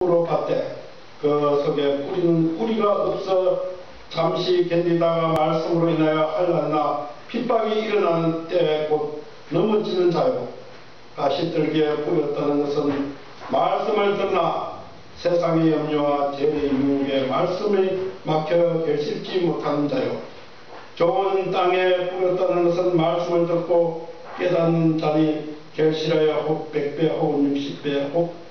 으로 밭에 그 속에 뿌리가 없어 잠시 견디다가 말씀으로 인하여 환난이나 핍박이 일어나는 때에 곧 넘어지는 자요. 가시떨기에 뿌렸다는 것은 말씀을 듣나 세상의 염려와 죄의 유혹에 말씀이 막혀 결실지 못하는 자요. 좋은 땅에 뿌렸다는 것은 말씀을 듣고 깨닫는 자니 결실하여 혹 100배 혹은 60배 혹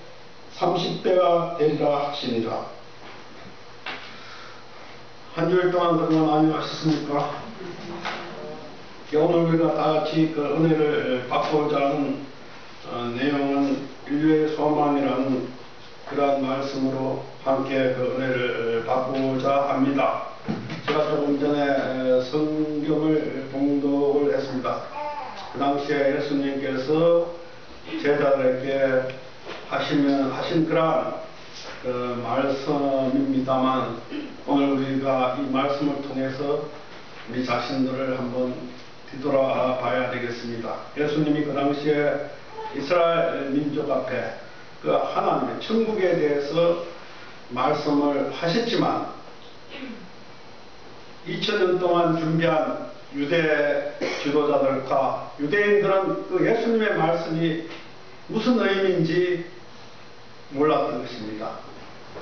30배가 되리라 하시니라. 한 주일 동안 그동안 안녕하셨습니까? 오늘 우리가 다 같이 그 은혜를 받고자 하는 내용은 인류의 소망이라는 그러한 말씀으로 함께 그 은혜를 받고자 합니다. 제가 조금 전에 성경을 봉독을 했습니다. 그 당시에 예수님께서 제자들에게 하신 그러한 그 말씀입니다만, 오늘 우리가 이 말씀을 통해서 우리 자신들을 한번 뒤돌아봐야 되겠습니다. 예수님이 그 당시에 이스라엘 민족 앞에 그 하나님의 천국에 대해서 말씀을 하셨지만 2000년 동안 준비한 유대 지도자들과 유대인들은 그 예수님의 말씀이 무슨 의미인지 몰랐던 것입니다.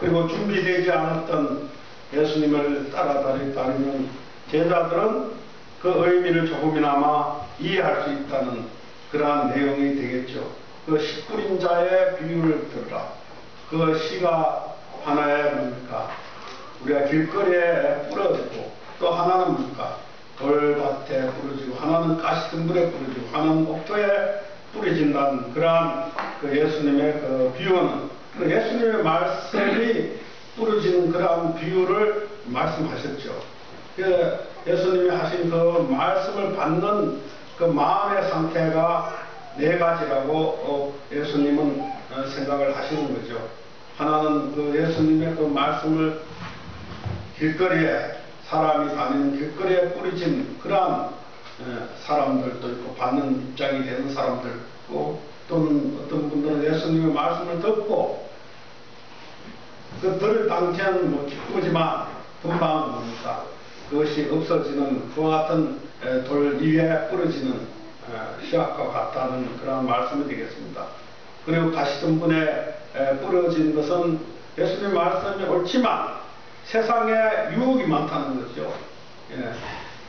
그리고 준비되지 않았던 예수님을 따르는 제자들은 그 의미를 조금이나마 이해할 수 있다는 그러한 내용이 되겠죠. 그 씨 뿌린 자의 비유를 들으라. 그 씨가 하나의 뭡니까? 우리가 길거리에 뿌려지고, 또 하나는 뭡니까? 돌밭에 뿌려지고, 하나는 가시덤불에 뿌려지고, 하나는 옥토에 뿌려진다는 그러한 그 예수님의 그 비유는, 그 예수님의 말씀이 뿌려지는 그러한 비유를 말씀하셨죠. 그 예수님이 하신 그 말씀을 받는 그 마음의 상태가 네 가지라고 예수님은 생각을 하시는 거죠. 하나는 그 예수님의 그 말씀을 길거리에, 사람이 다니는 길거리에 뿌려진 그러한 사람들도 있고, 받는 입장이 되는 사람들 있고, 또는 어떤 분들은 예수님의 말씀을 듣고 그 들을 당시에는 뭐 기쁘지만 금방 뭡니까? 그것이 없어지는 그와 같은 돌 위에 뿌려지는 씨앗과 같다는 그런 말씀이 되겠습니다. 그리고 가시덤불에 뿌려진 것은 예수님의 말씀이 옳지만 세상에 유혹이 많다는 거죠. 예.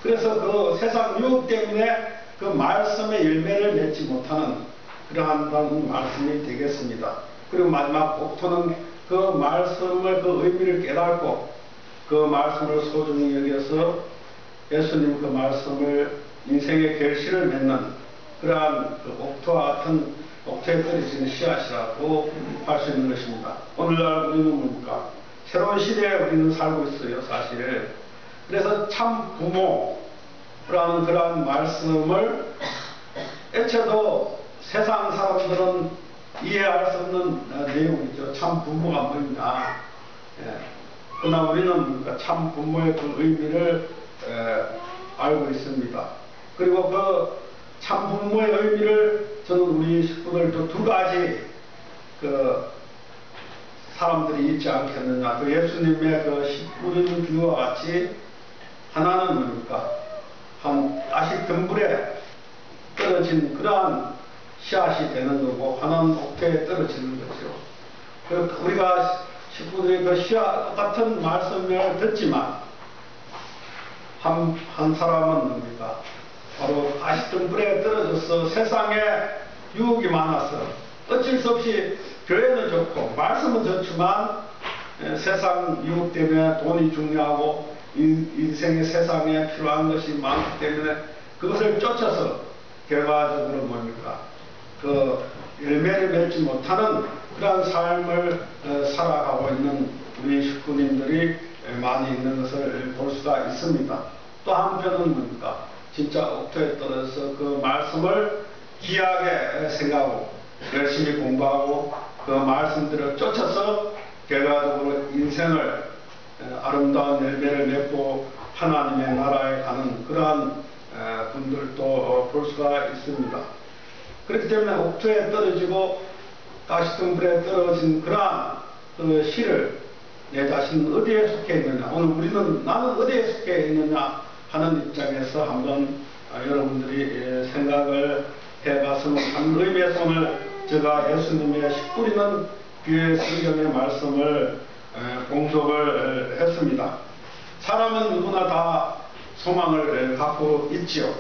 그래서 그 세상 유혹 때문에 그 말씀의 열매를 맺지 못하는 그러한 말씀이 되겠습니다. 그리고 마지막 옥토는 그 말씀의 그 의미를 깨닫고 그 말씀을 소중히 여겨서 예수님 그 말씀을 인생의 결실을 맺는 그러한 그 옥토와 같은 옥토에 떨어지는 씨앗이라고 할 수 있는 것입니다. 오늘날 우리는 뭡니까? 새로운 시대에 우리는 살고 있어요, 사실. 그래서 참 부모라는 그러한 말씀을 애초도 세상 사람들은 이해할 수 없는 내용이죠. 참 부모가 뭐냐. 예. 그러나 우리는 참 부모의 그 의미를 알고 있습니다. 그리고 그 참 부모의 의미를 저는 우리 식구들도 두 가지 그 사람들이 있지 않겠느냐. 그 예수님의 그 씨 뿌리는 비유와 같이 하나는 뭡니까? 한 가시덤불에 떨어진 그러한 씨앗이 되는 거고, 하나는 옥토에 떨어지는 거죠. 우리가 식구들이 그 씨앗 같은 말씀을 듣지만 한 사람은 뭡니까? 바로 가시덤불에 떨어져서 세상에 유혹이 많아서 어쩔 수 없이 교회는 좋고 말씀은 좋지만 세상 유혹 때문에 돈이 중요하고 인생의 세상에 필요한 것이 많기 때문에 그것을 쫓아서 결과적으로 뭡니까? 그 열매를 맺지 못하는 그런 삶을 살아가고 있는 우리 식구님들이 많이 있는 것을 볼 수가 있습니다. 또 한편은 뭡니까? 진짜 옥토에 떨어져서 그 말씀을 귀하게 생각하고 열심히 공부하고 그 말씀들을 쫓아서 결과적으로 인생을 아름다운 열매를 맺고 하나님의 나라에 가는 그러한 분들도 볼 수가 있습니다. 그렇기 때문에 옥토에 떨어지고 가시덤불에 떨어진 그러한 그 시를 내 자신은 어디에 속해 있느냐, 오늘 우리는 나는 어디에 속해 있느냐 하는 입장에서 한번 여러분들이 생각을 해봤으면 하는 의미에서 오늘 제가 예수님의 씨 뿌리는 교회 성경의 말씀을 봉독을 했습니다. 사람은 누구나 다 소망을 갖고 있지요.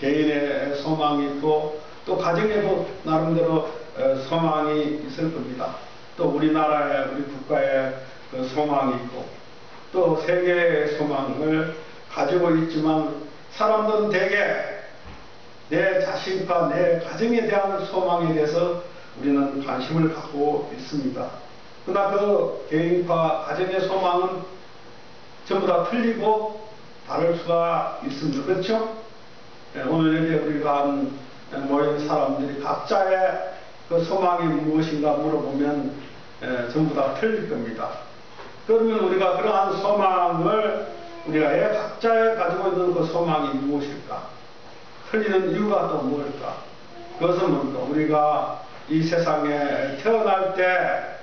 개인의 소망이 있고 또 가정에도 나름대로 소망이 있을 겁니다. 또 우리나라의 우리 국가의 그 소망이 있고 또 세계의 소망을 가지고 있지만 사람들은 대개 내 자신과 내 가정에 대한 소망에 대해서 우리는 관심을 갖고 있습니다. 그러나 그 개인과 가정의 소망은 전부 다 틀리고 다를 수가 있습니다. 그렇죠? 오늘 여기 우리가 모인 사람들이 각자의 그 소망이 무엇인가 물어보면 전부 다 틀릴 겁니다. 그러면 우리가 그러한 소망을 우리가 각자에 가지고 있는 그 소망이 무엇일까? 틀리는 이유가 또 무엇일까? 그것은 뭡니까? 우리가 이 세상에 태어날 때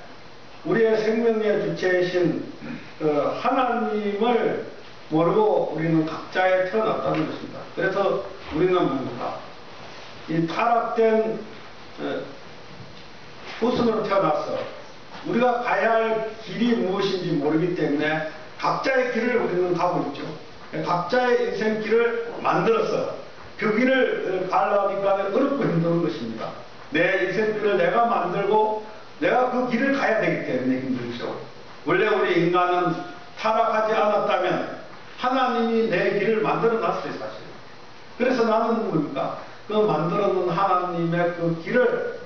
우리의 생명의 주체이신 그 하나님을 모르고 우리는 각자에 태어났다는 것입니다. 그래서 우리는 뭡니까? 이 타락된 후손으로 태어나서 우리가 가야 할 길이 무엇인지 모르기 때문에 각자의 길을 우리는 가고 있죠. 각자의 인생길을 만들어서 그 길을 가려니까 어렵고 힘든 것입니다. 내 인생길을 내가 만들고 내가 그 길을 가야 되기 때문에 힘들죠. 원래 우리 인간은 타락하지 않았다면 하나님이 내 길을 만들어 놨어요, 사실. 그래서 나는 뭡니까? 그 만들어 놓은 하나님의 그 길을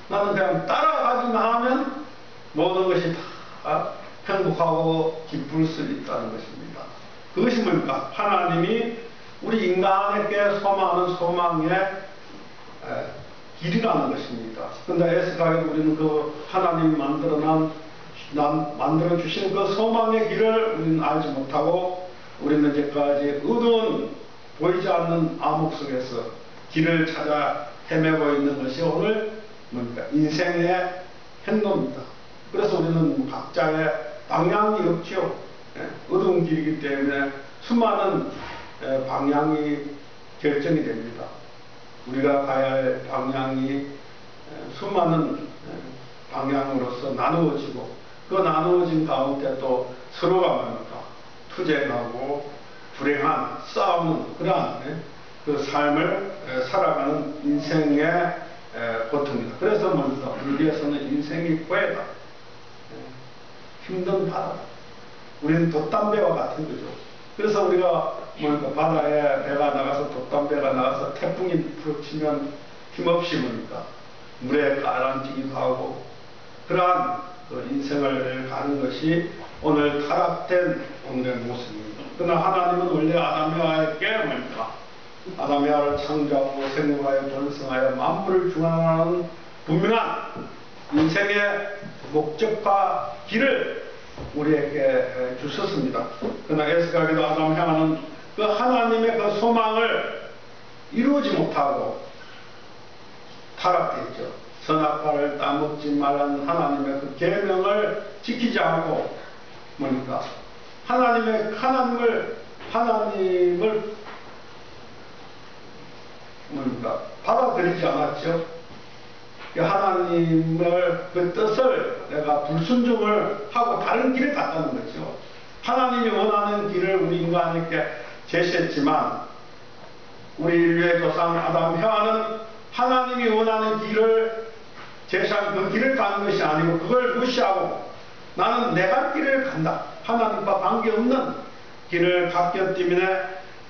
나는 그냥 따라가기만 하면 모든 것이 다 행복하고 기쁠 수 있다는 것입니다. 그것이 뭡니까? 하나님이 우리 인간에게 소망하는 소망의 길이라는 것입니다. 그런데 애석하게 우리는 그 하나님이 만들어 주신 그 소망의 길을 우리는 알지 못하고 우리는 이제까지 어두운 보이지 않는 암흑 속에서 길을 찾아 헤매고 있는 것이 오늘 뭡니까? 인생의 행로입니다. 그래서 우리는 각자의 방향이 없죠. 어두운 길이기 때문에 수많은 방향이 결정이 됩니다. 우리가 가야 할 방향이 수많은 방향으로서 나누어지고 그 나누어진 가운데 또 서로가 뭡니까? 투쟁하고 불행한 싸우는 그러한 그 삶을 살아가는 인생의 고통이다. 그래서 뭡니까? 우리에서는 인생이 고해다. 힘든 바다. 우리는 돛담배와 같은 거죠. 그래서 우리가 뭡니까? 바다에 배가 나가서 돛담배가 나가서 태풍이 불어치면 힘없이 뭡니까? 물에 가라앉기도 하고 그러한 그 인생을 가는 것이 오늘 타락된 오늘의 모습입니다. 그러나 하나님은 원래 아담 해와에게 뭡니까? 아담 해와를 창조하고 생명하여 번성하여 만물을 중앙하는 분명한 인생의 목적과 길을 우리에게 주셨습니다. 그러나 애석하게도 아담 해와는 그 하나님의 그 소망을 이루지 못하고 타락했죠. 선악과를 따먹지 말라는 하나님의 그 계명을 지키지 않고 뭡니까? 하나님을 뭡니까? 받아들이지 않았죠. 하나님을 그 뜻을 내가 불순종을 하고 다른 길을 갔다는 거죠. 하나님이 원하는 길을 우리 인간에게 제시했지만 우리 인류의 조상 아담 해와는 하나님이 원하는 길을 제시한 그 길을 가는 것이 아니고 그걸 무시하고 나는 내 갈 길을 간다. 하나님과 관계없는 길을 갔기 때문에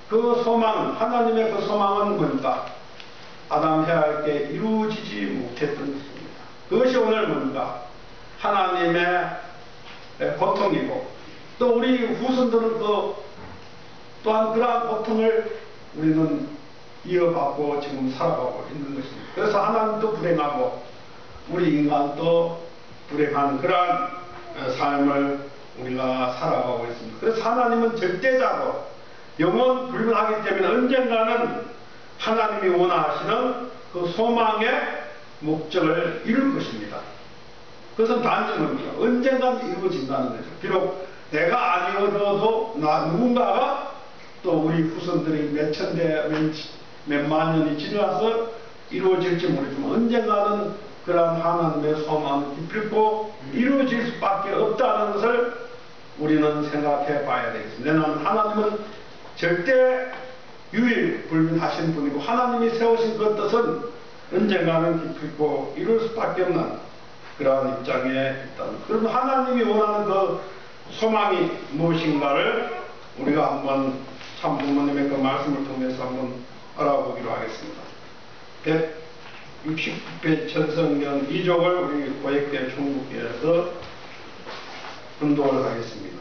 그 소망, 하나님의 그 소망은 뭡니까? 아담 해와에게 이루어지지 못했던 것입니다. 그것이 오늘 뭡니까? 하나님의 고통이고 또 우리 후손들은 또한 그러한 고통을 우리는 이어받고 지금 살아가고 있는 것입니다. 그래서 하나님도 불행하고 우리 인간도 불행한 그러한 삶을 우리가 살아가고 있습니다. 그래서 하나님은 절대자고 영원 불변하기 때문에 언젠가는 하나님이 원하시는 그 소망의 목적을 이룰 것입니다. 그것은 단지 뭡니까? 언젠간 이루어진다는 거죠. 비록 내가 안 이루어져도 누군가가 또 우리 후손들이 몇 천대, 몇만 년이 지나서 이루어질지 모르지만 언젠가는 그러한 하나님의 소망은 기필코 이루어질 수밖에 없다는 것을 우리는 생각해 봐야 되겠습니다. 왜냐하면 하나님은 절대 유일불변하신 분이고 하나님이 세우신 그 뜻은 언젠가는 기필코 이룰 수밖에 없는 그러한 입장에 있다는. 그럼 하나님이 원하는 그 소망이 무엇인가를 우리가 한번 참 부모님의 그 말씀을 통해서 한번 알아보기로 하겠습니다. 169회 천성경 2족을 우리 고액대 총국에서 운동을 하겠습니다.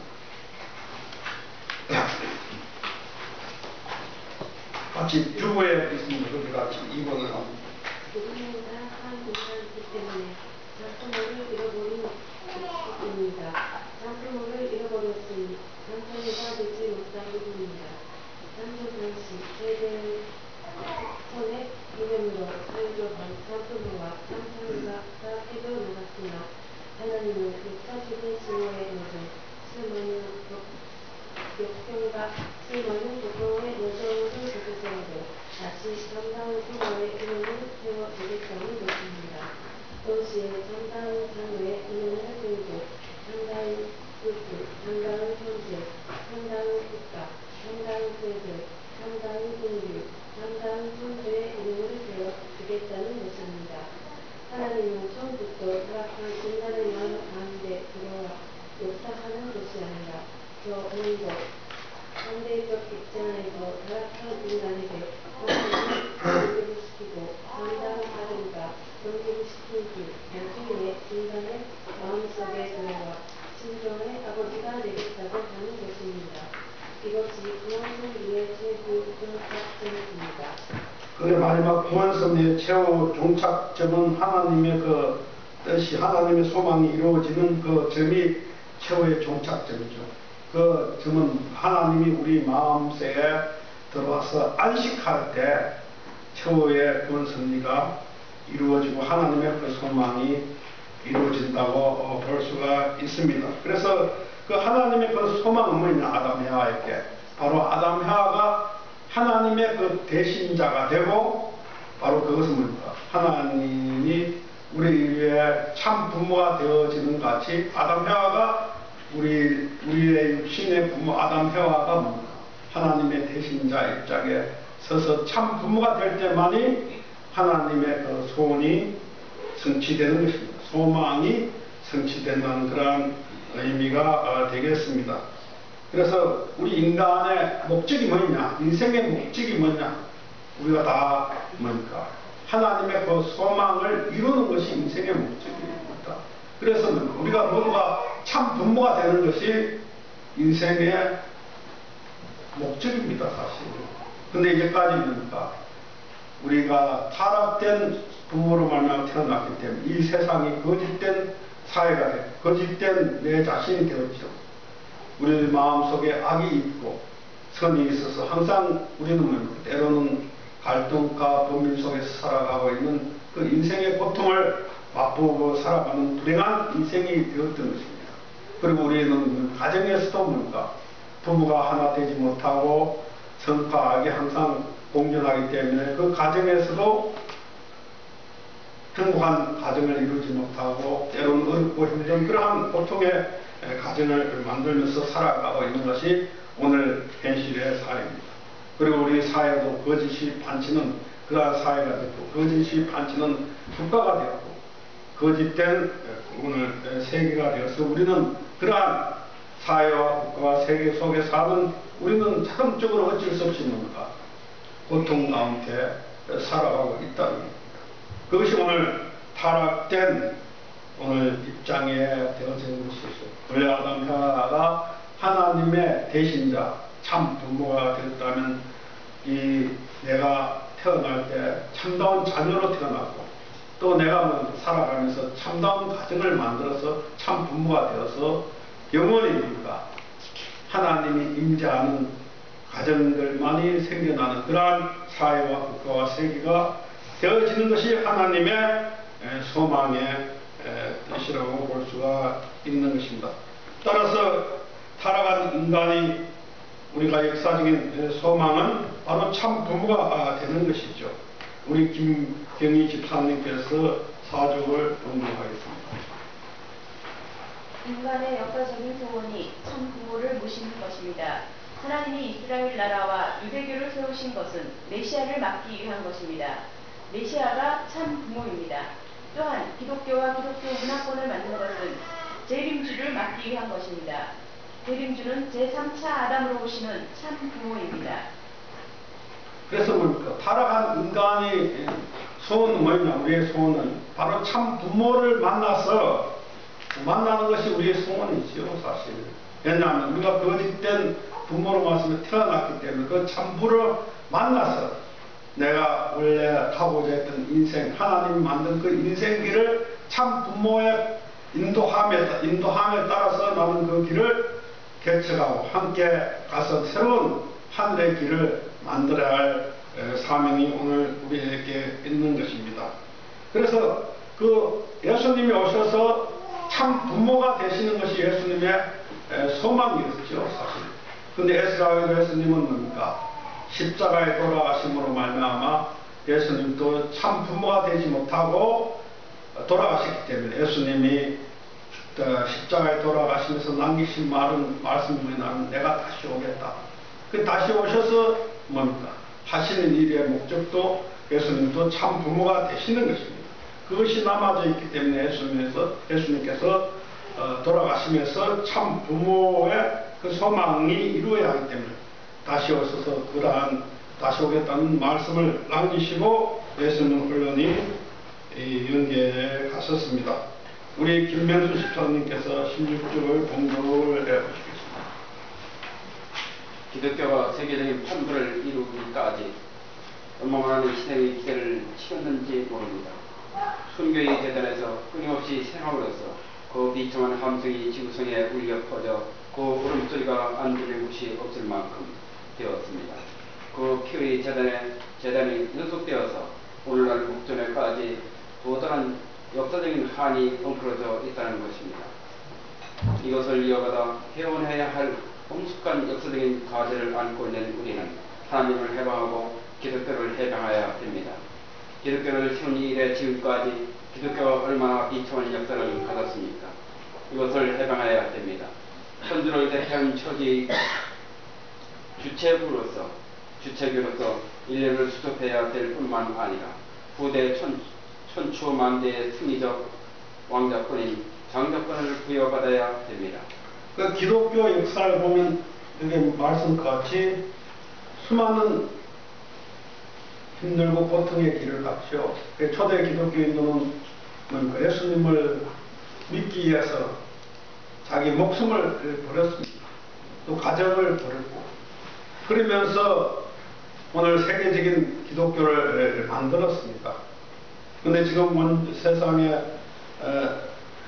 같이 주부에 있습니다. 우리 같이 2번을 합니다. 그분은 사랑한 분이기 때문에 장수모를 잃어버린 것입니다. 장수모를 잃어버렸으니 남편이가 되지 못한 부분입니다. 남편 당시 세대의 손에 이름으로 사유로한 장수모와 남편이가 해도 나갔으나 하나님은 역사적인 증오의 노정, 수많은 역경과 수많은 고통의 노정을 겪으세요도 다시 정당한 성화의 이름을 세워주겠다는 것입니다. 동시에 정당한 장로의 이름을 들고 정당한 율법, 정당한 형제, 정당한 국가, 정당한 세대, 정당한 인류, 정당한 존재의 이름을 세워주겠다는 것입니다. 하나님은 처음부터 타락한 인간의 마음 가운데 들어와 역사하는 것이 아니라 저 오늘도 상대적 입장에서 타락한 인간에게 하나님을 경계시키고 상당한 사람과 경계시킨 뒤 나중에 인간의 마음속에 들어와 신정의 아버지가 되겠다고 하는 것입니다. 이것이 구원섭리의 최고 종착점입니다. 그 마지막 구원섭리의 최후 종착점은 하나님의 그 뜻이 하나님의 소망이 이루어지는 그 점이 최후의 종착점이죠. 그 점은 하나님이 우리 마음속에 들어와서 안식할 때 최후의 구원섭리가 이루어지고 하나님의 그 소망이 이루어진다고 볼 수가 있습니다. 그래서 그 하나님의 그 소망은 뭐냐? 아담 해와에게 바로 아담 해와가 하나님의 그 대신자가 되고 바로 그것은 뭡니까? 하나님이 우리의 참 부모가 되어지는 같이 아담 해와가 우리의 육신의 부모 아담 해와가 뭡니까? 하나님의 대신자 입장에 서서 참 부모가 될 때만이 하나님의 그 소원이 성취되는 것입니다. 소망이 성취된다는 그러한 의미가 되겠습니다. 그래서 우리 인간의 목적이 뭐냐? 인생의 목적이 뭐냐? 우리가 다 뭡니까? 하나님의 그 소망을 이루는 것이 인생의 목적입니다. 그래서 우리가 뭔가 참 부모가 되는 것이 인생의 목적입니다, 사실. 근데 이제까지 뭡니까? 우리가 타락된 부모로 말미암아 태어났기 때문에 이 세상이 거짓된 사회가 되고 거짓된 내 자신이 되었죠. 우리 마음속에 악이 있고 선이 있어서 항상 우리는 때로는 갈등과 범민 속에서 살아가고 있는 그 인생의 고통을 맛보고 살아가는 불행한 인생이 되었던 것입니다. 그리고 우리는 가정에서도 뭔가 부부가 하나 되지 못하고 선과 악이 항상 공존하기 때문에 그 가정에서도 행복한 가정을 이루지 못하고 때로는 어렵고 힘든 그러한 고통의 가정을 만들면서 살아가고 있는 것이 오늘 현실의 사회입니다. 그리고 우리 사회도 거짓이 판치는 그러한 사회가 되고 거짓이 판치는 국가가 되었고 거짓된 오늘 세계가 되어서 우리는 그러한 사회와 국가와 세계 속에 사는 우리는 자동적으로 어쩔 수 없이 뭔가 고통 가운데 살아가고 있다는 겁니다. 그것이 오늘 타락된 오늘 입장에 되어진 것이죠. 원래 아담 해와가 하나님의 대신자 참 부모가 되었다면 이 내가 태어날 때 참다운 자녀로 태어났고 또 내가 살아가면서 참다운 가정을 만들어서 참 부모가 되어서 영원히 우리가 하나님이 임재하는 가정들만이 생겨나는 그러한 사회와 국가와 세계가 되어지는 것이 하나님의 소망의 뜻이라고 볼 수가 있는 것입니다. 따라서 타락한 인간이 우리가 역사적인 소망은 바로 참 부모가 되는 것이죠. 우리 김경희 집사님께서 사족을 공부하겠습니다. 인간의 역사적인 소원이 참 부모를 모시는 것입니다. 하나님이 이스라엘 나라와 유대교를 세우신 것은 메시아를 맡기 위한 것입니다. 메시아가 참 부모입니다. 또한 기독교와 기독교 문화권을 만든 것은 재림주를 맡기 위한 것입니다. 재림주는 제3차 아담으로 오시는 참 부모입니다. 그래서 뭡니까? 타락한 인간의 소원은 뭐냐? 우리의 소원은 바로 참 부모를 만나서 만나는 것이 우리의 소원이지요, 사실. 왜냐하면 우리가 거짓된 부모로 말씀에 태어났기 때문에 그 참부를 만나서 내가 원래 가고자 했던 인생, 하나님이 만든 그 인생길을 참 부모의 인도함에 따라서 나는 그 길을 개척하고 함께 가서 새로운 하늘의 길을 만들어야 할 사명이 오늘 우리에게 있는 것입니다. 그래서 그 예수님이 오셔서 참 부모가 되시는 것이 예수님의 소망이었죠, 사실. 근데 에스라엘 예수님은 뭡니까? 십자가에 돌아가심으로 말미암아 예수님도 참 부모가 되지 못하고 돌아가셨기 때문에 예수님이 십자가에 돌아가시면서 남기신 말씀이 뭐냐면 내가 다시 오겠다. 그 다시 오셔서 뭡니까? 하시는 일의 목적도 예수님도 참 부모가 되시는 것입니다. 그것이 남아져 있기 때문에 예수님께서 돌아가시면서 참 부모의 그 소망이 이루어야 하기 때문에 다시 오셔서 그러한 다시 오겠다는 말씀을 남기시고 예수님 혼련히 연계에 갔었습니다. 우리 김명수 집사님께서 16쪽을 공부를 해보시겠습니다. 기독교가 세계적인 판부를 이루기까지 얼마나 많은 시대의 기대를 치렀는지 모릅니다. 순교의 재단에서 끊임없이 생활로서 그 비참한 함성이 지구성에 울려 퍼져 그 울음소리가 안 들릴 곳이 없을 만큼 되었습니다. 그 피의 재단이 연속되어서 오늘날 목전에까지 또 다른 역사적인 한이 엉클어져 있다는 것입니다. 이것을 이어가다 회원해야 할 엄숙한 역사적인 과제를 안고 있는 우리는 하나님을 해방하고 기독교를 해방해야 됩니다. 기독교를 세운 이래 지금까지 기독교가 얼마나 비참한 역사를 가졌습니까? 이것을 해방해야 됩니다. 천주를 대표한 처지의 주체교로서 인류를 수습해야 될 뿐만 아니라 후대 천추만대의 승리적 왕자권인 장자권을 부여받아야 됩니다. 그 기독교 역사를 보면 여기 말씀같이 수많은 힘들고 고통의 길을 갔죠. 초대 기독교인들은 예수님을 믿기 위해서 자기 목숨을 버렸습니다. 또 가정을 버렸고 그러면서 오늘 세계적인 기독교를 만들었습니다. 근데 지금 세상에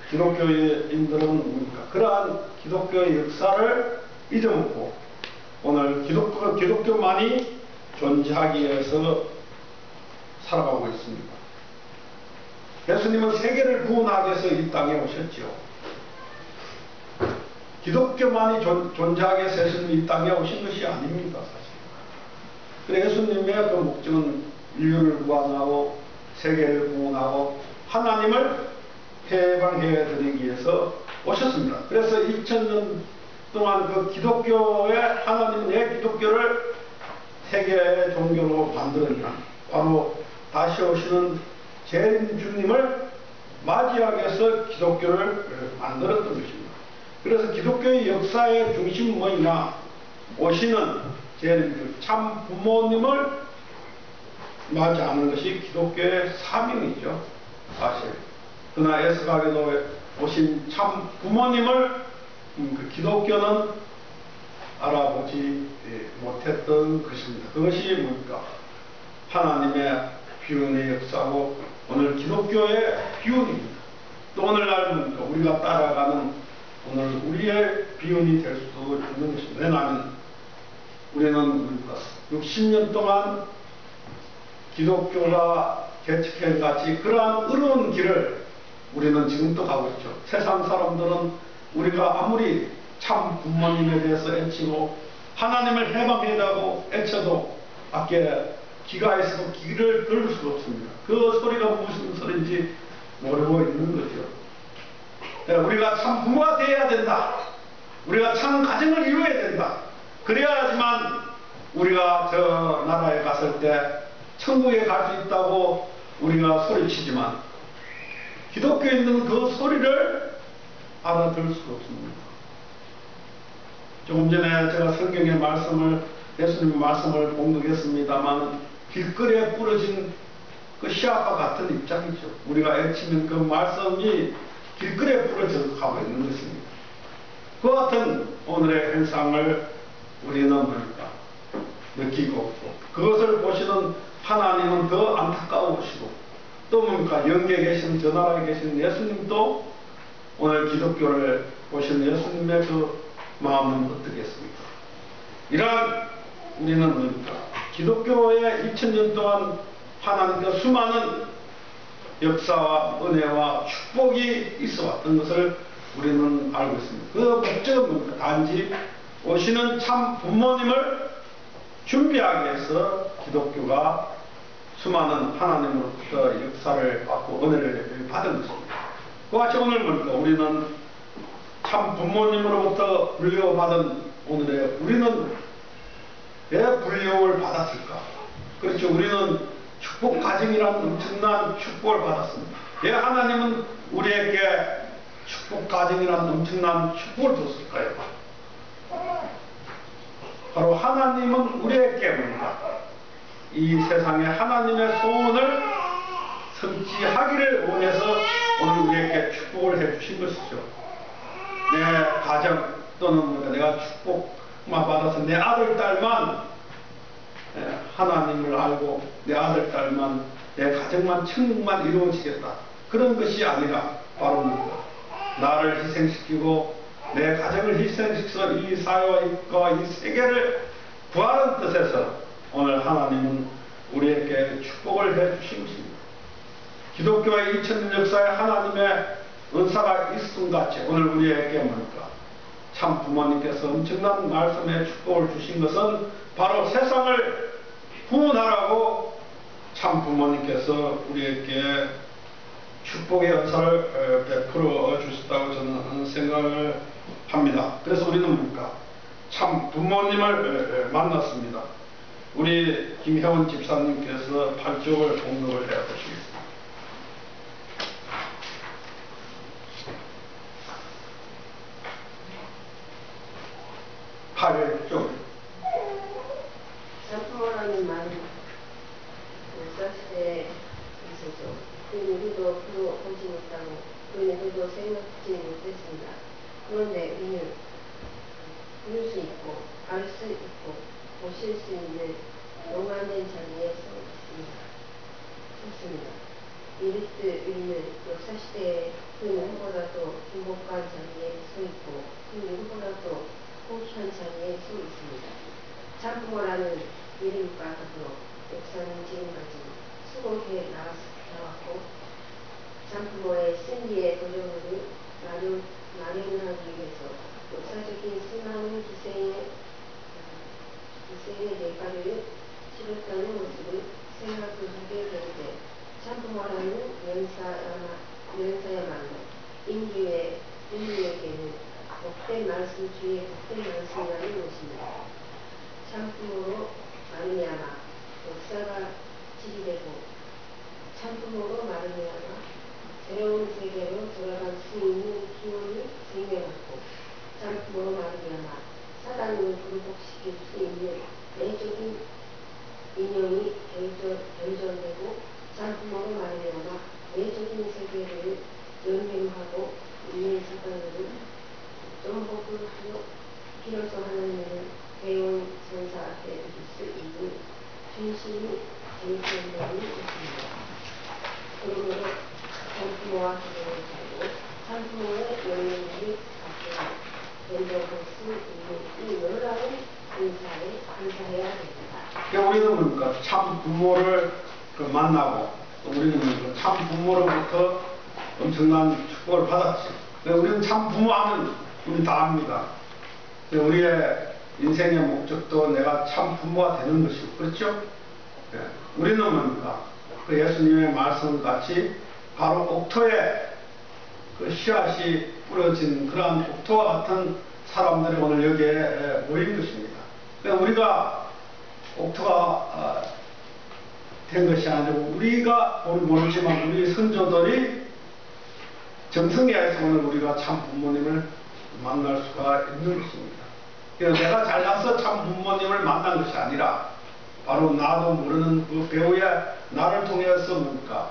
기독교인들은 그러한 기독교의 역사를 잊어먹고 오늘 기독교만이 존재하기 위해서 살아가고 있습니다. 예수님은 세계를 구원하기 위해서 이 땅에 오셨죠. 기독교만이 존재하기 위해서 예수님이 이 땅에 오신 것이 아닙니다, 사실. 그래서 예수님의 그 목적은 인류를 구원하고 세계를 구원하고 하나님을 해방해 드리기 위해서 오셨습니다. 그래서 2000년 동안 그 기독교의 하나님은 왜 기독교를 세계의 종교로 만들었냐? 바로 다시 오시는 재림주님을 맞이하기 위해서 기독교를 만들었던 것입니다. 그래서 기독교의 역사의 중심은 뭐냐? 오시는 재림주, 참 부모님을 맞이하는 것이 기독교의 사명이죠, 사실. 그러나 애석하게도 오신 참 부모님을 그 기독교는 알아보지 못했던 것입니다. 그것이 뭡니까? 하나님의 비운의 역사고 오늘 기독교의 비운입니다. 또 오늘날 우리가 따라가는 오늘 우리의 비운이 될 수도 있는 것입니다. 왜냐하면 우리는 60년 동안 기독교가 개척해 같이 그러한 어려운 길을 우리는 지금도 가고 있죠. 세상 사람들은 우리가 아무리 참 부모님에 대해서 애치고 하나님을 해방해달라고 애쳐도 밖에 귀가에서도 귀를 들을 수가 없습니다. 그 소리가 무슨 소리인지 모르고 있는 거죠. 우리가 참 부모가 되어야 된다. 우리가 참 가정을 이루어야 된다. 그래야지만 우리가 저 나라에 갔을 때 천국에 갈 수 있다고 우리가 소리치지만 기독교에 있는 그 소리를 알아들을 수가 없습니다. 조금 전에 제가 성경의 말씀을, 예수님의 말씀을 봉독했습니다만 길거리에 부러진 그 시합과 같은 입장이죠. 우리가 애치는 그 말씀이 길거리에 부러져 가고 있는 것입니다. 그 같은 오늘의 현상을 우리는 뭡니까? 느끼고 그것을 보시는 하나님은 더 안타까우시고 또 뭡니까? 영계에 계신 저 나라에 계신 예수님도 오늘 기독교를 보시는 예수님의 그 마음은 어떻겠습니까? 이러한 우리는 뭡니까? 기독교의 2000년 동안 하나님께 수많은 역사와 은혜와 축복이 있어 왔던 것을 우리는 알고 있습니다. 그 목적은 뭡니까? 단지 오시는 참 부모님을 준비하기 위해서 기독교가 수많은 하나님으로부터 역사를 받고 은혜를 받은 것입니다. 그 같이 오늘 뭡니까? 우리는 참 부모님으로부터 물려받은 오늘의 우리는 왜 불려을 받았을까? 그렇죠. 우리는 축복 가정이라는 엄청난 축복을 받았습니다. 왜 하나님은 우리에게 축복 가정이라는 엄청난 축복을 줬을까요? 바로 하나님은 우리에게 뭡니까? 이 세상에 하나님의 소원을 성취하기를 원해서 오늘 우리에게 축복을 해주신 것이죠. 내 가정 또는 내가 축복만 받아서 내 아들, 딸만 하나님을 알고 내 아들, 딸만 내 가정만 천국만 이루어지겠다. 그런 것이 아니라 바로 나를 희생시키고 내 가정을 희생시켜서 이 사회와 이 세계를 구하는 뜻에서 오늘 하나님은 우리에게 축복을 해주신 것입니다. 기독교의 2000년 역사에 하나님의 은사가 있음 같이 오늘 우리에게 뭡니까? 참 부모님께서 엄청난 말씀의 축복을 주신 것은 바로 세상을 구원하라고 참 부모님께서 우리에게 축복의 은사를 베풀어 주셨다고 저는 생각을 합니다. 그래서 우리는 뭡니까? 참 부모님을 만났습니다. 우리 김혜원 집사님께서 8쪽을 봉독을 해 보시겠습니다. 8쪽. 참부모라는 말은 역사시대에 있었죠. 그 누구도 풀어보지 못하고 그 누구도 생각지 못했습니다. 그런데 우리는 부를 수 있고 알 수 있고 보실 수 있는 영화된 자리에 섰습니다. 이를 듯 우리는 역사시대에 그 누구보다도 행복한 자리에 서 있고 그 누구보다도 호기한 자리에 서 있습니다. 참부모라는 이름과 더불어 역사는 지금까지 수고해 나왔고 참부모의 승리의 도전을 마련하기 위해서 역사적인 수많은 기생의 대가를 치렀다는 모습을 생각하게 되는데 참부모라는 연사야말로 인류에게는 복된 말씀 중에 복된 말씀이라는 것입니다. 참부모로 말미암아 역사가 지리되고 참부모로 말미암아 새로운 세계로 돌아갈 수 있는 기원이 생겨났고 참부모로 말미암아 사단을 굴복시킬 수 있는 내적인 인연이 결정되고 참부모로 말미암아 내적인 세계를 연명하고 있는 사단을 정복을 하여 비로소 하나님은 배운 전사 앞에 드릴 수 있는 중심이 제시되는 것입니다. 그러므로 참부모와 기도를 하고 참부모의 영향을 받고 변경할 수 있는 이 놀라운 은사에 감사해야 됩니다. 우리는 뭡니까? 참 부모를 만나고 또 우리는 참 부모로부터 엄청난 축복을 받았죠. 우리는 참 부모하면 우리 다 압니다. 우리의 인생의 목적도 내가 참 부모가 되는 것이고, 그렇죠? 우리는 뭡니까? 그 예수님의 말씀 같이 바로 옥토에 그 씨앗이 뿌려진 그러한 옥토와 같은 사람들이 오늘 여기에 모인 것입니다. 우리가 옥토가 된 것이 아니고 우리가 모르지만 우리 선조들이 정성해서 오늘 우리가 참 부모님을 만날 수가 있는 것입니다. 그래서 내가 잘나서 참 부모님을 만난 것이 아니라 바로 나도 모르는 그 배우의 나를 통해서 뭡니까?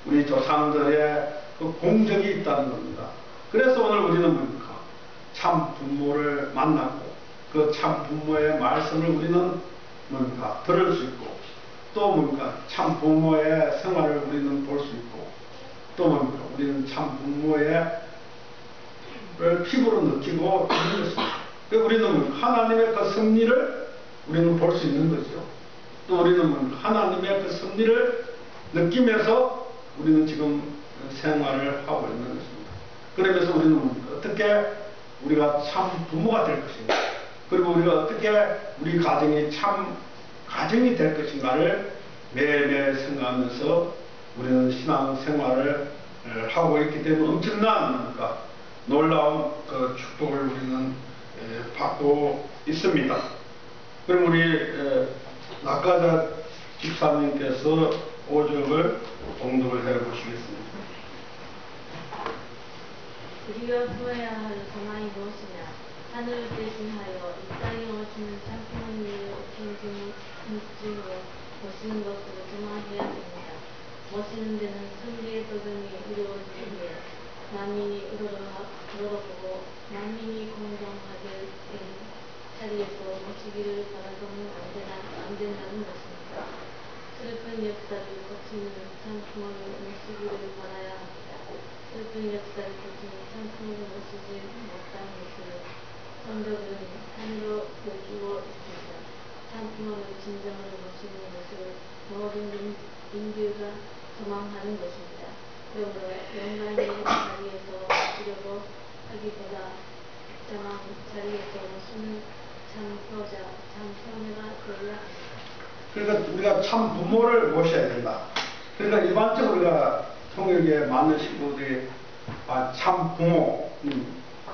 우리 조상들의 그 공적이 있다는 겁니다. 그래서 오늘 우리는 뭡니까? 참 부모를 만났고 그 참 부모의 말씀을 우리는 뭡니까? 들을 수 있고 또 뭡니까? 참 부모의 생활을 우리는 볼 수 있고 또 뭡니까? 우리는 참 부모의 피부로 느끼고 있는 것입니다. 우리는 하나님의 그 섭리를 우리는 볼 수 있는 거죠. 또 우리는 하나님의 그 섭리를 느끼면서 우리는 지금 생활을 하고 있는 것입니다. 그러면서 우리는 어떻게 우리가 참 부모가 될 것인가, 그리고 우리가 어떻게 우리 가정이 참 가정이 될 것인가를 매일매일 생각하면서 우리는 신앙 생활을 하고 있기 때문에 엄청난 놀라운 그 축복을 우리는 받고 있습니다. 그럼 우리 낙가자 집사님께서 5절을 봉독을 해 보시겠습니다. 우리가 구해야 할 소망이 무엇이냐? 하늘을 대신하여 이 땅에 오시는 참부모님의 오신 목적으로 모시는 것으로 소망해야 됩니다. 모시는 데는 선비의 도전이 이루어지기에 만민이 우러러보고 만민이 공정하게 된 자리에서 모시기를 바라서는 안 된다는 것입니다. 슬픈 역사를 거치는 참부모를 모시기를 바라야 합니다. 슬픈 역사를 거치는 참부모를 모시지 못한 것을 성도들은 하늘로 여기고 있습니다. 참부모를 진정으로 모시는 것을 모든 인류가 소망하는 것입니다. 그러므로 영광의 자리에서 모시려고 하기보다 적당한 자리에서 모시는 참 효자, 참 효녀가 되어야 합니다. 그러니까 우리가 참 부모를 모셔야 된다. 그러니까 일반적으로 우리가 통역에 많은 식구들이 참 부모,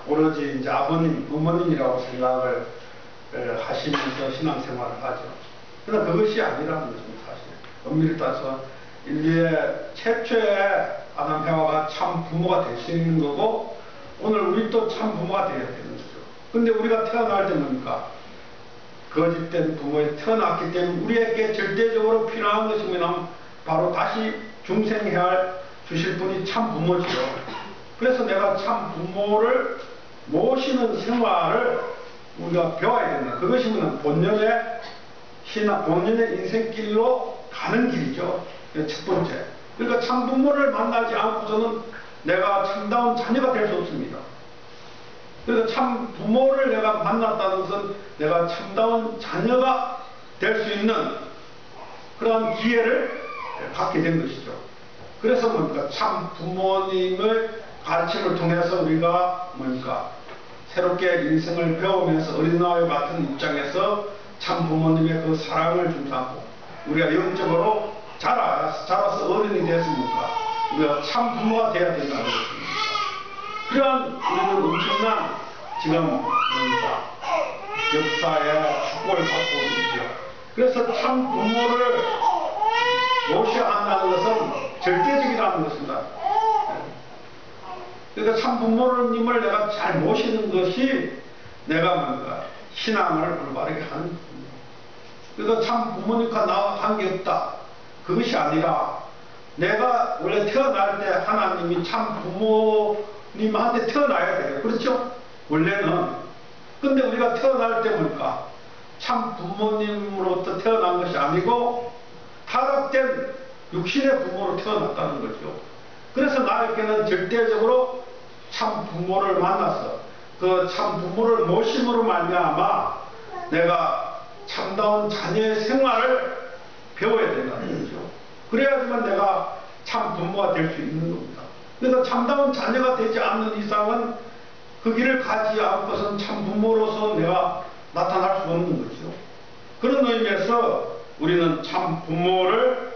오로지 이제 아버님, 어머님이라고 생각을 하시면서 신앙생활을 하죠. 그러나 그것이 아니라는 것입니다. 사실 엄밀히 따서 인류의 최초의 아담 해와가 참 부모가 될 수 있는 거고 오늘 우리도 참 부모가 되어야 되는 거죠. 근데 우리가 태어날 때 뭡니까? 거짓된 부모에 태어났기 때문에 우리에게 절대적으로 필요한 것이 뭐냐면 바로 다시 중생해야 주실 분이 참 부모지요. 그래서 내가 참 부모를 모시는 생활을 우리가 배워야 된다. 그것이 뭐냐면 본연의 신앙, 본연의 인생길로 가는 길이죠. 첫 번째. 그러니까 참 부모를 만나지 않고서는 내가 참다운 자녀가 될 수 없습니다. 그래서 참 부모를 내가 만났다는 것은 내가 참다운 자녀가 될 수 있는 그러한 기회를 갖게 된 것이죠. 그래서 뭡니까? 참 부모님의 가르침을 통해서 우리가 뭡니까? 새롭게 인생을 배우면서 어린아이 같은 입장에서 참 부모님의 그 사랑을 중사하고 우리가 영적으로 자라서 어른이 됐습니까? 우리가 참 부모가 되어야 된다는 것입니다. 그러한 우리는 엄청난 지금 역사의 축복을 받고 있죠. 그래서 참 부모를 모셔야 한다는 것은 절대적이라는 것입니다. 그러니까 참 부모님을 내가 잘 모시는 것이 내가 뭔가 신앙을 올바르게 하는 겁니다. 그러니까 참 부모님과 나와 관계없다. 그것이 아니라 내가 원래 태어날 때 하나님이 참 부모님한테 태어나야 돼요. 그렇죠? 원래는. 근데 우리가 태어날 때 뭡니까? 참 부모님으로부터 태어난 것이 아니고 타락된 육신의 부모로 태어났다는 거죠. 그래서 나에게는 절대적으로 참 부모를 만나서 그 참 부모를 모심으로 말미암아 내가 참다운 자녀의 생활을 배워야 된다는 거죠. 그래야지만 내가 참 부모가 될 수 있는 겁니다. 그래서 참다운 자녀가 되지 않는 이상은 그 길을 가지 않고선 참 부모로서 내가 나타날 수 없는 거죠. 그런 의미에서 우리는 참 부모를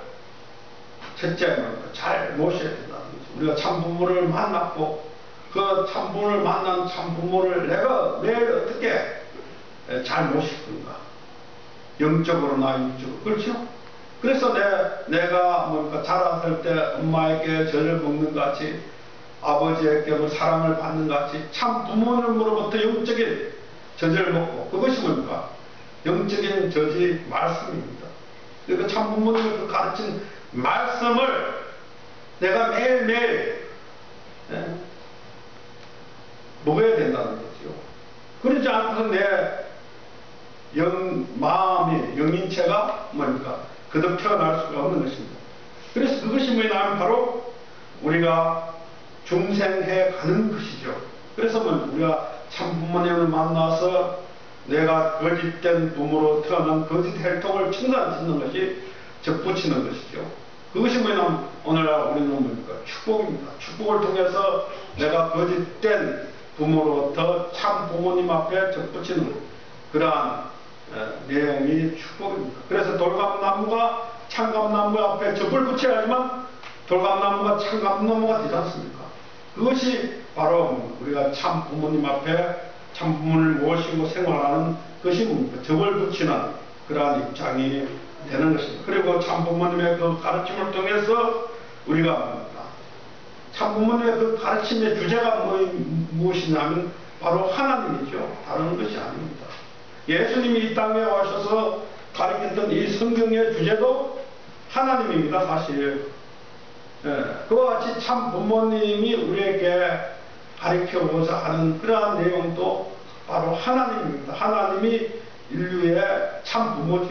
첫째 잘 모셔야 된다는 거죠. 우리가 참 부모를 만났고 그 참 부모를 만난 참 부모를 내가 매일 어떻게 잘 모실 건가. 영적으로나 육적으로. 그렇죠? 그래서 내가 자랐을 때 엄마에게 젖을 먹는 것 같이 아버지에게 사랑을 받는 것 같이 참 부모님으로부터 영적인 젖을 먹고 그것이 뭡니까? 영적인 젖이 말씀입니다. 그러니까 참 부모님이 그 가르친 말씀을 내가 매일매일 먹어야 된다는 거죠. 그러지 않고서 내 마음이 영인체가 뭡니까? 그득 태어날 수가 없는 것입니다. 그래서 그것이 뭐냐면 바로 우리가 중생해 가는 것이죠. 그래서 우리가 참 부모님을 만나서 내가 거짓된 부모로 태어난 거짓 혈통을 청산짓는 것이 접붙이는 것이죠. 그것이 뭐냐면 오늘날 우리는 뭡니까? 축복입니다. 축복을 통해서 내가 거짓된 부모로부터 참 부모님 앞에 접붙이는 그러한 내용이 축복입니다. 그래서 돌감나무가 참감나무 앞에 접을 붙여야 하지만 돌감나무가 참감나무가 되지 않습니까? 그것이 바로 우리가 참 부모님 앞에 참 부모를 모시고 생활하는 것이 뭡니까? 접을 붙이는 그러한 입장이 되는 것입니다. 그리고 참 부모님의 그 가르침을 통해서 우리가 뭡니까? 참 부모님의 그 가르침의 주제가 무엇이냐면 바로 하나님이죠. 다른 것이 아닙니다. 예수님이 이 땅에 오셔서 가르쳤던 이 성경의 주제도 하나님입니다. 사실 그와 같이 참 부모님이 우리에게 가르쳐고자 하는 그러한 내용도 바로 하나님입니다. 하나님이 인류의 참 부모죠.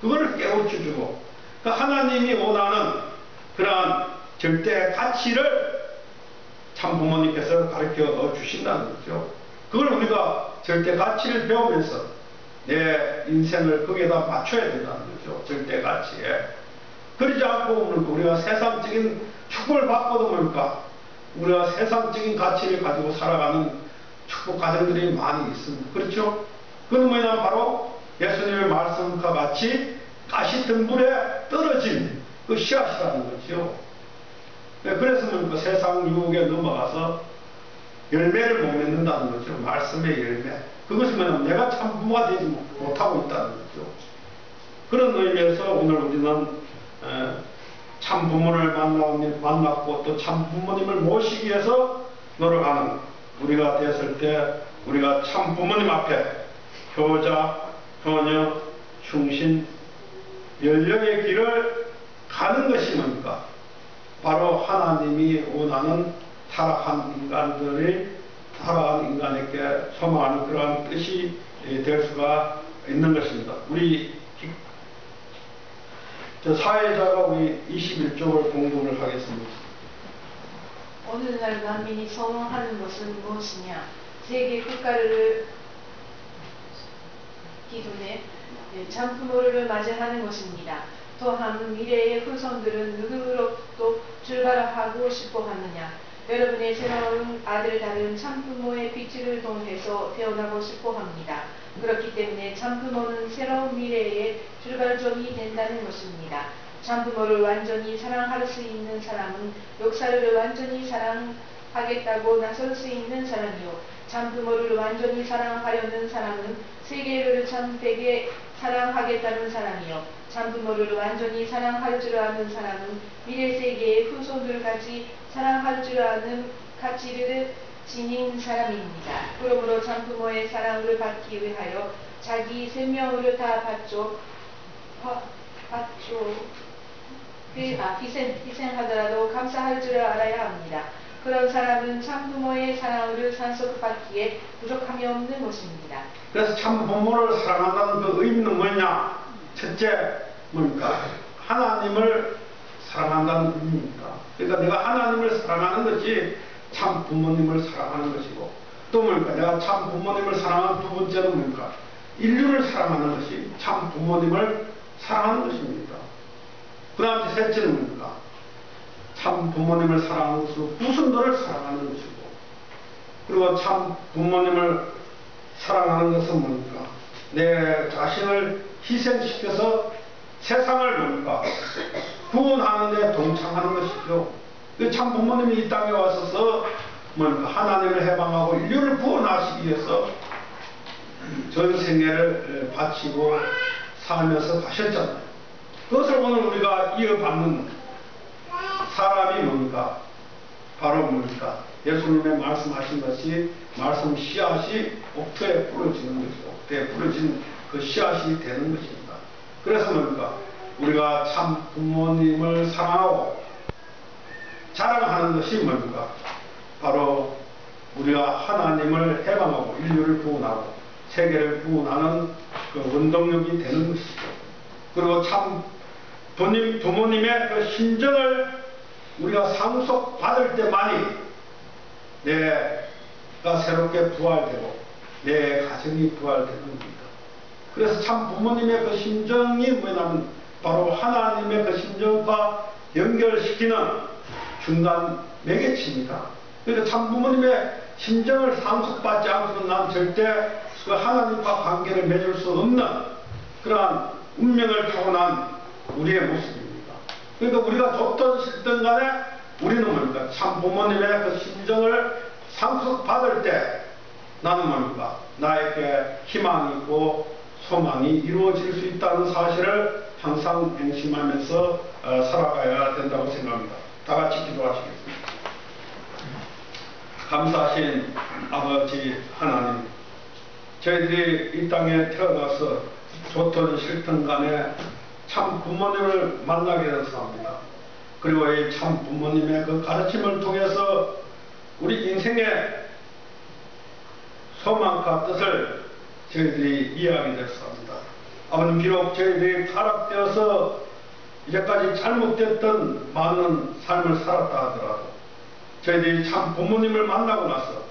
그거를 깨우쳐주고 그 하나님이 원하는 그러한 절대 가치를 참 부모님께서 가르쳐 주신다는 거죠. 그걸 우리가 절대 가치를 배우면서 내 인생을 거기에다 맞춰야 된다는 거죠. 절대 가치에. 그러지 않고 우리가 세상적인 축복을 받고도 뭡니까? 우리가 세상적인 가치를 가지고 살아가는 축복 가정들이 많이 있습니다. 그렇죠? 그건 뭐냐 바로 예수님의 말씀과 같이 가시등불에 떨어진 그 씨앗이라는 거죠. 그래서 뭡니까? 세상 유혹에 넘어가서 열매를 못 맺는다는 거죠. 말씀의 열매. 그것은 뭐냐면 내가 참 부모가 되지 못하고 있다는 거죠. 그런 의미에서 오늘 우리는 참 부모를 만났고 또 참 부모님을 모시기 위해서 노력하는 우리가 됐을 때 우리가 참 부모님 앞에 효자, 효녀, 충신, 연령의 길을 가는 것이 뭡니까? 바로 하나님이 원하는 타락한 인간에게 소망하는 그러한 뜻이 될 수가 있는 것입니다. 우리 사회자가 우리 21쪽을 공부를 하겠습니다. 오늘날 만민이 소망하는 것은 무엇이냐? 세계 국가를 기준에 참 부모를 맞이하는 것입니다. 또한 미래의 후손들은 누구로부터 출발하고 싶어 하느냐? 여러분의 새로운 아들들은 참부모의 빛을 통해서 태어나고 싶어 합니다. 그렇기 때문에 참부모는 새로운 미래의 출발점이 된다는 것입니다. 참부모를 완전히 사랑할 수 있는 사람은 역사를 완전히 사랑하겠다고 나설 수 있는 사람이요. 참부모를 완전히 사랑하려는 사람은 세계를 참되게 사랑하겠다는 사람이요. 참부모를 완전히 사랑할 줄 아는 사람은 미래 세계의 후손들까지 사랑할 줄 아는 가치를 지닌 사람입니다. 그러므로 참부모의 사랑을 받기 위하여 자기 생명을 다 희생하더라도 감사할 줄 알아야 합니다. 그런 사람은 참부모의 사랑을 상속받기에 부족함이 없는 것입니다. 그래서 참부모를 사랑한다는 그 의미는 뭐냐? 첫째 뭡니까? 하나님을 사랑한다는 의미입니다. 그러니까 내가 하나님을 사랑하는 것이 참 부모님을 사랑하는 것이고 또 뭡니까? 내가 참 부모님을 사랑하는 두 번째는 뭡니까? 인류를 사랑하는 것이 참 부모님을 사랑하는 것입니다. 그 다음에 셋째는 뭡니까? 참 부모님을 사랑하는 것은 후손들을 사랑하는 것이고, 그리고 참 부모님을 사랑하는 것은 뭡니까? 내 자신을 희생시켜서 세상을 뭡니까? 구원하는 데 동참하는 것이죠. 참 부모님이 이 땅에 와서서 뭡니까? 하나님을 해방하고 인류를 구원하시기 위해서 전 생애를 바치고 살면서 가셨잖아요. 그것을 오늘 우리가 이어받는 사람이 뭡니까? 바로 뭡니까? 예수님의 말씀하신 것이 말씀 씨앗이 옥토에 뿌려지는 것이죠. 옥토에 뿌려진 그 씨앗이 되는 것입니다. 그래서 뭡니까? 우리가 참 부모님을 사랑하고 자랑하는 것이 뭡니까? 바로 우리가 하나님을 해방하고 인류를 구원하고 세계를 구원하는 그 원동력이 되는 것이죠. 그리고 참 부모님의 그 심정을 우리가 상속받을 때만이 내가 새롭게 부활되고 내 가정이 부활되는 겁니다. 그래서 참 부모님의 그 심정이 뭐냐면 바로 하나님의 그 심정과 연결시키는 중간 매개치입니다. 그러니까 참 부모님의 심정을 상속받지 않고는 난 절대 그 하나님과 관계를 맺을 수 없는 그러한 운명을 타고난 우리의 모습입니다. 그러니까 우리가 좋든 싫든 간에 우리는 뭡니까? 참 부모님의 그 심정을 상속받을 때 나는 뭡니까? 나에게 희망이 있고 소망이 이루어질 수 있다는 사실을 항상 명심하면서 살아가야 된다고 생각합니다. 다 같이 기도하시겠습니다. 감사하신 아버지 하나님, 저희들이 이 땅에 태어나서 좋든 싫든 간에 참 부모님을 만나게 되었습니다. 그리고 이 참 부모님의 그 가르침을 통해서 우리 인생의 소망과 뜻을 저희들이 이해하게 됐습니다. 아버님, 비록 저희들이 타락되어서 이제까지 잘못됐던 많은 삶을 살았다 하더라도 저희들이 참 부모님을 만나고 나서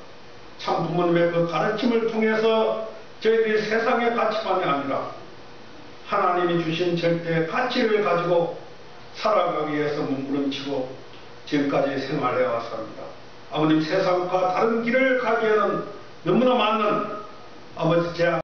참 부모님의 그 가르침을 통해서 저희들이 세상의 가치만이 아니라 하나님이 주신 절대의 가치를 가지고 살아가기 위해서 몸부림치고 지금까지 생활해 왔습니다. 아버님, 세상과 다른 길을 가기에는 너무나 많은 아버지 제약